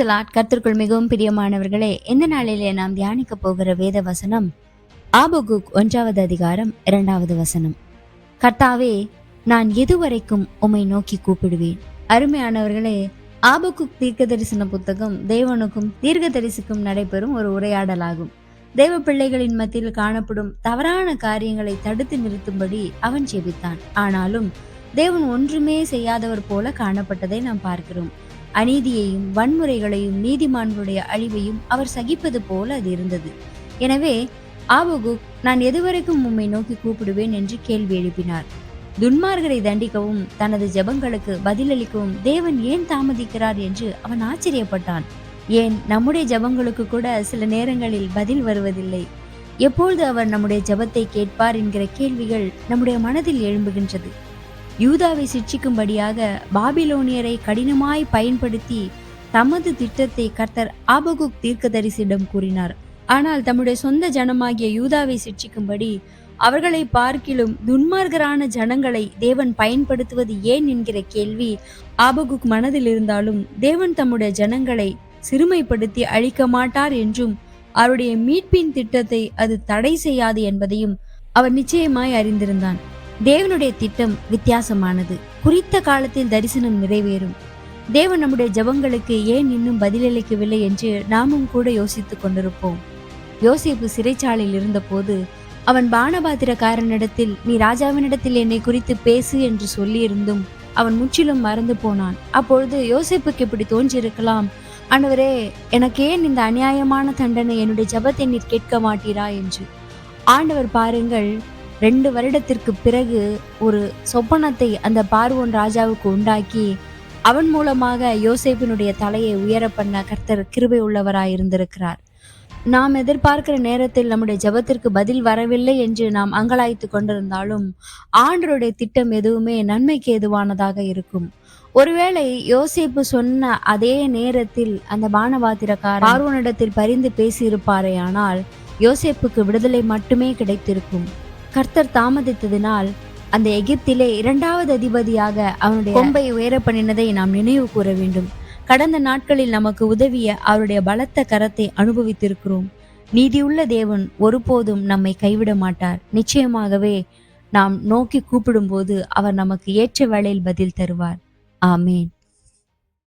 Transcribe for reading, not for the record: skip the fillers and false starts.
கர்த்தருக்குள் மிகவும் பிரியமானவர்களே, இந்த நாளிலே நாம் தியானிக்க போகிற வேத வசனம் ஆபகுக் 1வது அதிகாரம் 2வது வசனம். கர்த்தாவே, நான் எதுவரைக்கும் உம்மை நோக்கி கூப்பிடுவேன். அருமையானவர்களே, ஆபகுக் தீர்க்க தரிசன புத்தகம் தேவனுக்கும் தீர்க்க தரிசிக்கும் நடைபெறும் ஒரு உரையாடலாகும். தேவ பிள்ளைகளின் மத்தியில் காணப்படும் தவறான காரியங்களை தடுத்து நிறுத்தும்படி அவன் ஜெபித்தான். ஆனாலும் தேவன் ஒன்றுமே செய்யாதவர் போல காணப்பட்டதை நாம் பார்க்கிறோம். அநீதியையும் வன்முறைகளையும் நீதிமான்களுடைய அழிவையும் அவர் சகிப்பது போல அது இருந்தது. எனவே ஆபகுக், நான் எதுவரைக்கும் உம்மை நோக்கி கூப்பிடுவேன் என்று கேள்வி எழுப்பினார். துன்மார்கரை தண்டிக்கவும் தனது ஜெபங்களுக்கு பதிலளிக்கவும் தேவன் ஏன் தாமதிக்கிறார் என்று அவன் ஆச்சரியப்பட்டான். ஏன் நம்முடைய ஜெபங்களுக்கு கூட சில நேரங்களில் பதில் வருவதில்லை? எப்பொழுது அவர் நம்முடைய ஜெபத்தை கேட்பார் என்கிற கேள்விகள் நம்முடைய மனதில் எழும்புகின்றது. யூதாவை சிட்சிக்கும்படியாக பாபிலோனியரை கடினமாய் பயன்படுத்தி தமது திட்டத்தை கர்த்தர் ஆபகுக் தீர்க்கதரிசியிடம் கூறினார். ஆனால் தம்முடைய சொந்த ஜனமாகிய யூதாவை சிட்சிக்கும்படி அவர்களை பார்க்கிலும் துன்மார்கரான ஜனங்களை தேவன் பயன்படுத்துவது ஏன் என்கிற கேள்வி ஆபகுக் மனதில் இருந்தாலும், தேவன் தம்முடைய ஜனங்களை சிறுமைப்படுத்தி அழிக்க மாட்டார் என்றும் அவருடைய மீட்பின் திட்டத்தை அது தடை செய்யாது என்பதையும் அவர் நிச்சயமாய் அறிந்திருந்தான். தேவனுடைய திட்டம் வித்தியாசமானது. குறித்த காலத்தில் தரிசனம் நிறைவேறும். தேவன் நம்முடைய ஜெபங்களுக்கு ஏன் இன்னும் பதிலளிக்கவில்லை என்று நாமும் கூட யோசித்துக் கொண்டிருப்போம். யோசேப்பு சிறைச்சாலையில் இருந்த போது அவன் பானபாத்திரக்காரனிடத்தில், நீ ராஜாவினிடத்தில் என்னை குறித்து பேசு என்று சொல்லியிருந்தும் அவன் முற்றிலும் மறந்து போனான். அப்பொழுது யோசேப்புக்கு இப்படி தோன்றியிருக்கலாம், ஆண்டவரே, எனக்கு ஏன் இந்த அநியாயமான தண்டனை? என்னுடைய ஜெபத்தை நீர் கேட்க மாட்டீரா என்று. ஆண்டவர் பாருங்கள், 2 வருடத்திற்கு பிறகு ஒரு சொப்பனத்தை அந்த பார்வோன் ராஜாவுக்கு உண்டாக்கி அவன் மூலமாக யோசேப்பினுடைய தலையை உயர பண்ண கர்த்தர் கிருபை உள்ளவராயிருந்திருக்கிறார். நாம் எதிர்பார்க்கிற நேரத்தில் நம்முடைய ஜெபத்திற்கு பதில் வரவில்லை என்று நாம் அங்கலாய்த்து கொண்டிருந்தாலும் ஆண்டவருடைய திட்டம் எதுவுமே நன்மைக்கு ஏதுவானதாக இருக்கும். ஒருவேளை யோசேப்பு சொன்ன அதே நேரத்தில் அந்த பானபாத்திரக்காரர் பார்வோனிடத்தில் பரிந்து பேசியிருப்பாரே, ஆனால் யோசேப்புக்கு விடுதலை மட்டுமே கிடைத்திருக்கும். கர்த்தர் தாமதித்ததினால் அந்த எகிப்திலே 2வது அதிபதியாக அவனுடைய கொம்பை உயர பண்ணினதை நாம் நினைவு கூற வேண்டும். கடந்த நாட்களில் நமக்கு உதவிய அவருடைய பலத்த கரத்தை அனுபவித்திருக்கிறோம். நீதியுள்ள தேவன் ஒருபோதும் நம்மை கைவிட மாட்டார். நிச்சயமாகவே நாம் நோக்கி கூப்பிடும் போது அவர் நமக்கு ஏற்ற வேளையில் பதில் தருவார். ஆமேன்.